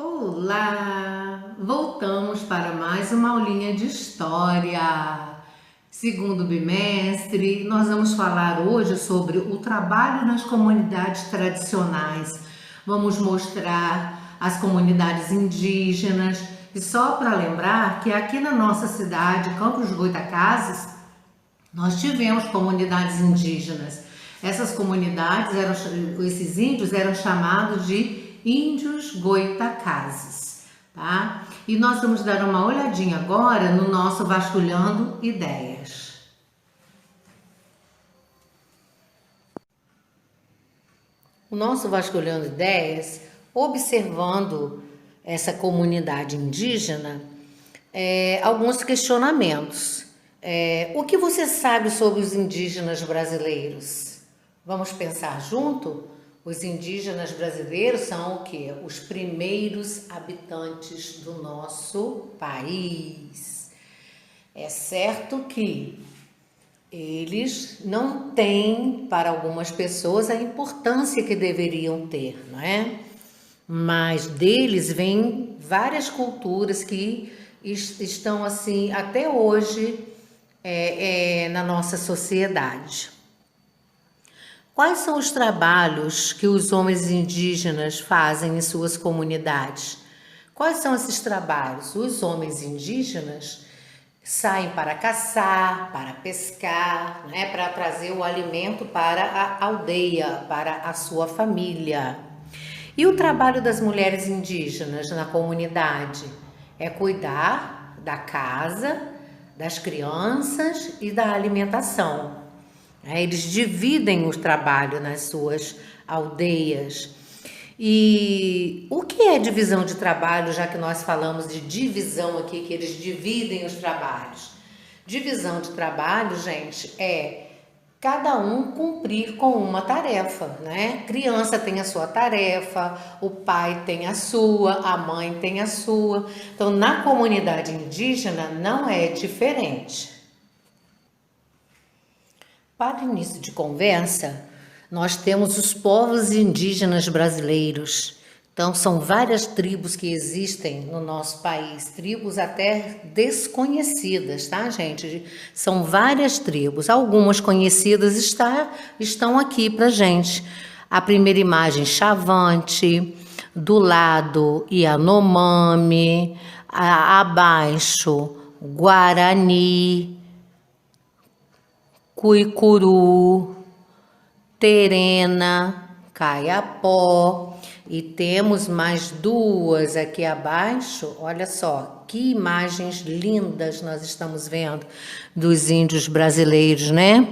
Olá! Voltamos para mais uma aulinha de história. Segundo bimestre, nós vamos falar hoje sobre o trabalho nas comunidades tradicionais. Vamos mostrar as comunidades indígenas. E só para lembrar que aqui na nossa cidade, Campos dos Goytacazes, nós tivemos comunidades indígenas. Essas comunidades, esses índios eram chamados de índios Goytacazes, tá? E nós vamos dar uma olhadinha agora no nosso Vasculhando Ideias. O nosso Vasculhando Ideias, observando essa comunidade indígena, alguns questionamentos. O que você sabe sobre os indígenas brasileiros? Vamos pensar junto? Os indígenas brasileiros são o quê? Os primeiros habitantes do nosso país. É certo que eles não têm, para algumas pessoas, a importância que deveriam ter, não é? Mas deles vêm várias culturas que estão assim até hoje na nossa sociedade. Quais são os trabalhos que os homens indígenas fazem em suas comunidades? Quais são esses trabalhos? Os homens indígenas saem para caçar, para pescar, né, para trazer o alimento para a aldeia, para a sua família. E o trabalho das mulheres indígenas na comunidade é cuidar da casa, das crianças e da alimentação. Eles dividem o trabalho nas suas aldeias. E o que é divisão de trabalho, já que nós falamos de divisão aqui, que eles dividem os trabalhos? Divisão de trabalho, gente, é cada um cumprir com uma tarefa, né? Criança tem a sua tarefa, o pai tem a sua, a mãe tem a sua. Então, na comunidade indígena não é diferente. Para início de conversa, nós temos os povos indígenas brasileiros. Então, são várias tribos que existem no nosso país, tribos até desconhecidas, tá, gente? São várias tribos, algumas conhecidas estão aqui pra gente. A primeira imagem, Chavante, do lado, Yanomami, abaixo, Guarani, Cuicuru, Terena, Caiapó, e temos mais duas aqui abaixo. Olha só, que imagens lindas nós estamos vendo dos índios brasileiros, né?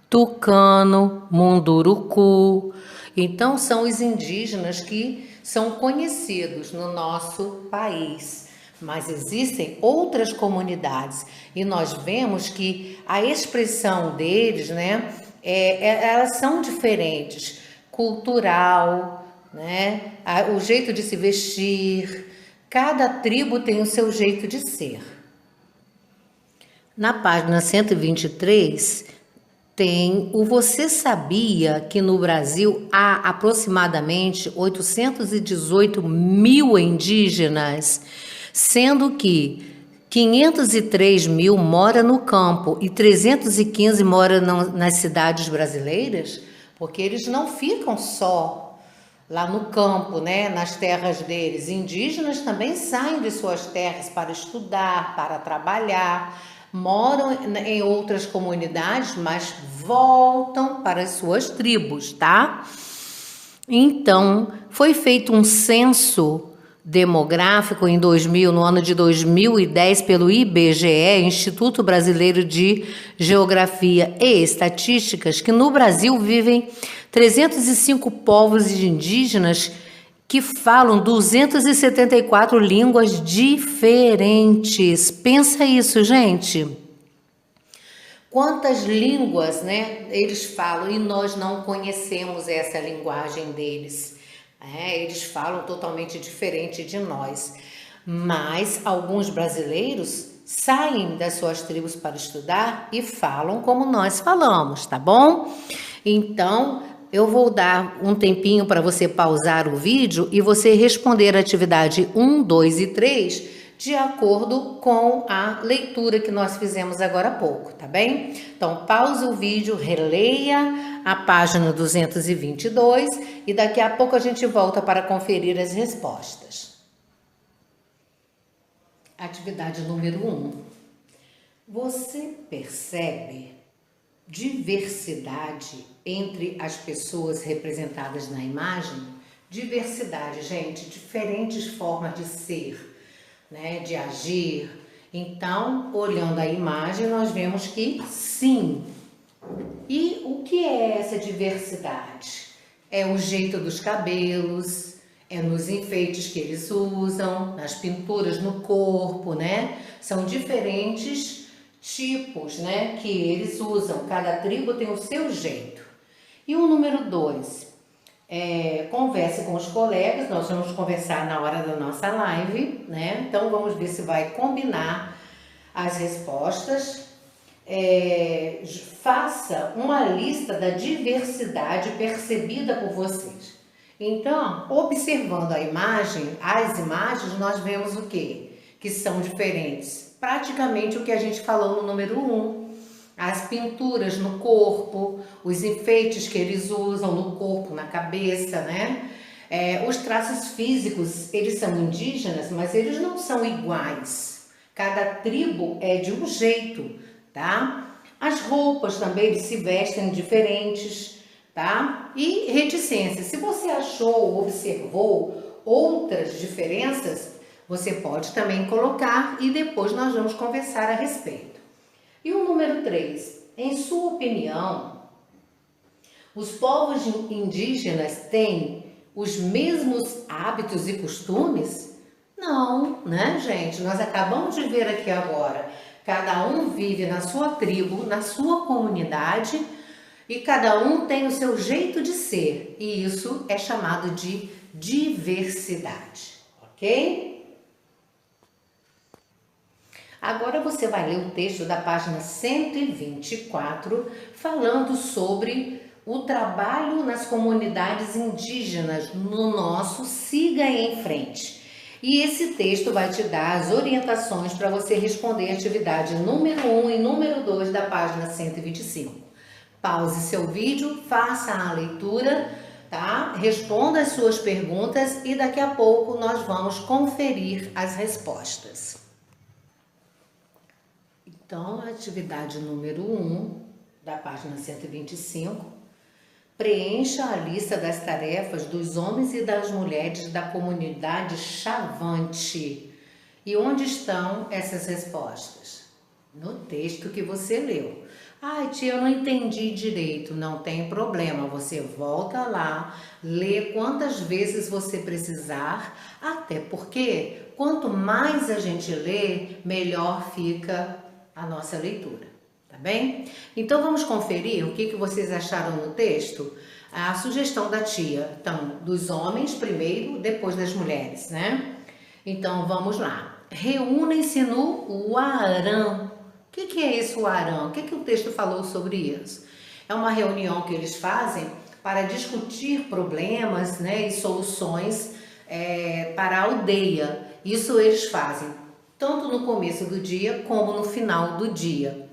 Tucano, Munduruku. Então, são os indígenas que são conhecidos no nosso país. Mas existem outras comunidades e nós vemos que a expressão deles, né, elas são diferentes, cultural, né, o jeito de se vestir, cada tribo tem o seu jeito de ser. Na página 123 tem o Você sabia que no Brasil há aproximadamente 818 mil indígenas, sendo que 503 mil moram no campo e 315 moram nas cidades brasileiras, porque eles não ficam só lá no campo, né, nas terras deles. Indígenas também saem de suas terras para estudar, para trabalhar, moram em outras comunidades, mas voltam para as suas tribos, tá? Então, foi feito um censo demográfico em 2000, no ano de 2010, pelo IBGE, Instituto Brasileiro de Geografia e Estatísticas, que no Brasil vivem 305 povos indígenas que falam 274 línguas diferentes. Pensa isso, gente. Quantas línguas, né, eles falam e nós não conhecemos essa linguagem deles. Eles falam totalmente diferente de nós, mas alguns brasileiros saem das suas tribos para estudar e falam como nós falamos, tá bom? Então, eu vou dar um tempinho para você pausar o vídeo e você responder a atividade 1, 2 e 3 de acordo com a leitura que nós fizemos agora há pouco, tá bem? Então, pause o vídeo, releia a página 222 e daqui a pouco a gente volta para conferir as respostas. Atividade número 1. Você percebe diversidade entre as pessoas representadas na imagem? Diversidade, gente, diferentes formas de ser, né, de agir. Então, olhando a imagem, nós vemos que sim. E o que é essa diversidade? É o jeito dos cabelos, é nos enfeites que eles usam, nas pinturas no corpo, né? São diferentes tipos, né, que eles usam. Cada tribo tem o seu jeito. E o número 2, converse com os colegas. Nós vamos conversar na hora da nossa live, né? Então vamos ver se vai combinar as respostas. Faça uma lista da diversidade percebida por vocês. Então, observando as imagens, nós vemos o quê? Que são diferentes. Praticamente o que a gente falou no número 1. As pinturas no corpo, os enfeites que eles usam no corpo, na cabeça, né? Os traços físicos, eles são indígenas, mas eles não são iguais. Cada tribo é de um jeito, tá? As roupas também, eles se vestem diferentes, tá? E reticências. Se você achou ou observou outras diferenças, você pode também colocar e depois nós vamos conversar a respeito. E o número 3, em sua opinião, os povos indígenas têm os mesmos hábitos e costumes? Não, né, gente? Nós acabamos de ver aqui agora. Cada um vive na sua tribo, na sua comunidade e cada um tem o seu jeito de ser. E isso é chamado de diversidade, ok? Agora você vai ler o texto da página 124, falando sobre o trabalho nas comunidades indígenas no nosso Siga em Frente. E esse texto vai te dar as orientações para você responder a atividade número 1 e número 2 da página 125. Pause seu vídeo, faça a leitura, tá? Responda as suas perguntas e daqui a pouco nós vamos conferir as respostas. Então, a atividade número 1 da página 125, preencha a lista das tarefas dos homens e das mulheres da comunidade Chavante. E onde estão essas respostas? No texto que você leu. Ai, tia, eu não entendi direito. Não tem problema, você volta lá, lê quantas vezes você precisar, até porque quanto mais a gente lê, melhor fica a nossa leitura, tá bem? Então vamos conferir o que vocês acharam no texto? A sugestão da tia, então, dos homens primeiro, depois das mulheres, né? Então vamos lá. Reúnem-se no Uarã. O que é esse Uarã? O que o texto falou sobre isso? É uma reunião que eles fazem para discutir problemas, né, e soluções para a aldeia. Isso eles fazem tanto no começo do dia como no final do dia.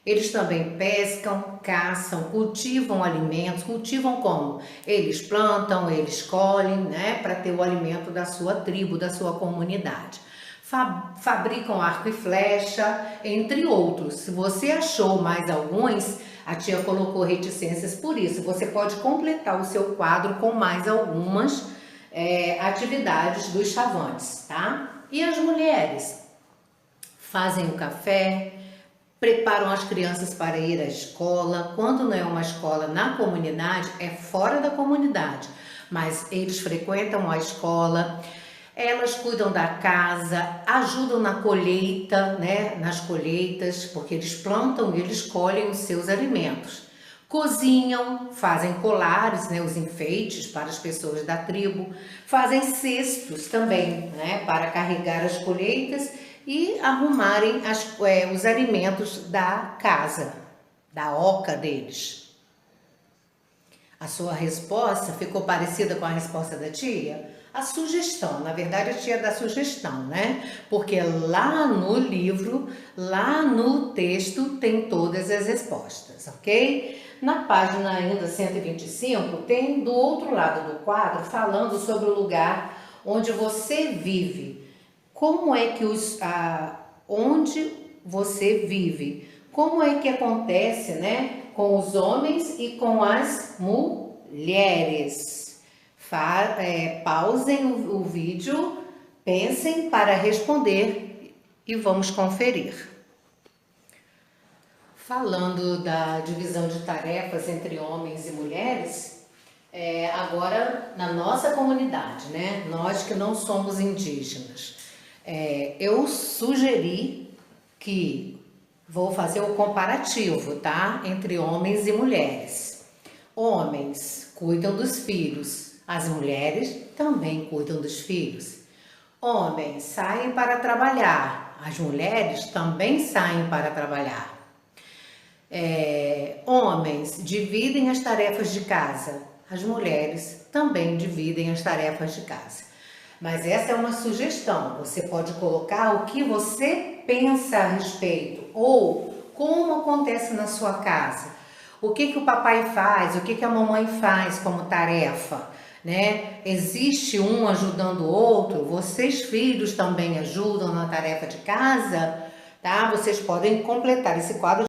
Eles também pescam, caçam, cultivam alimentos. Cultivam como? Eles plantam, eles colhem, né, para ter o alimento da sua tribo, da sua comunidade. Fabricam arco e flecha, entre outros. Se você achou mais alguns, a tia colocou reticências por isso. Você pode completar o seu quadro com mais algumas atividades dos chavantes, tá? E as mulheres fazem o café, preparam as crianças para ir à escola. Quando não é uma escola na comunidade, é fora da comunidade, mas eles frequentam a escola. Elas cuidam da casa, ajudam na colheita, né, nas colheitas, porque eles plantam e eles colhem os seus alimentos. Cozinham, fazem colares, né, os enfeites para as pessoas da tribo, fazem cestos também, né, para carregar as colheitas e arrumarem os alimentos da casa, da oca deles. A sua resposta ficou parecida com a resposta da tia? A sugestão, na verdade a tia dá sugestão, né? Porque lá no livro, lá no texto, tem todas as respostas, ok? Na página ainda 125, tem do outro lado do quadro falando sobre o lugar onde você vive. Como é que onde você vive? Como é que acontece, né, com os homens e com as mulheres? Pausem o vídeo, pensem para responder e vamos conferir. Falando da divisão de tarefas entre homens e mulheres, agora na nossa comunidade, né? Nós que não somos indígenas, eu sugeri que vou fazer o comparativo, tá? Entre homens e mulheres. Homens cuidam dos filhos, as mulheres também cuidam dos filhos. Homens saem para trabalhar, as mulheres também saem para trabalhar. Homens dividem as tarefas de casa, as mulheres também dividem as tarefas de casa. Mas essa é uma sugestão, você pode colocar o que você pensa a respeito ou como acontece na sua casa. O que o papai faz, o que a mamãe faz como tarefa, né? Existe um ajudando o outro, vocês filhos também ajudam na tarefa de casa, tá? Vocês podem completar esse quadro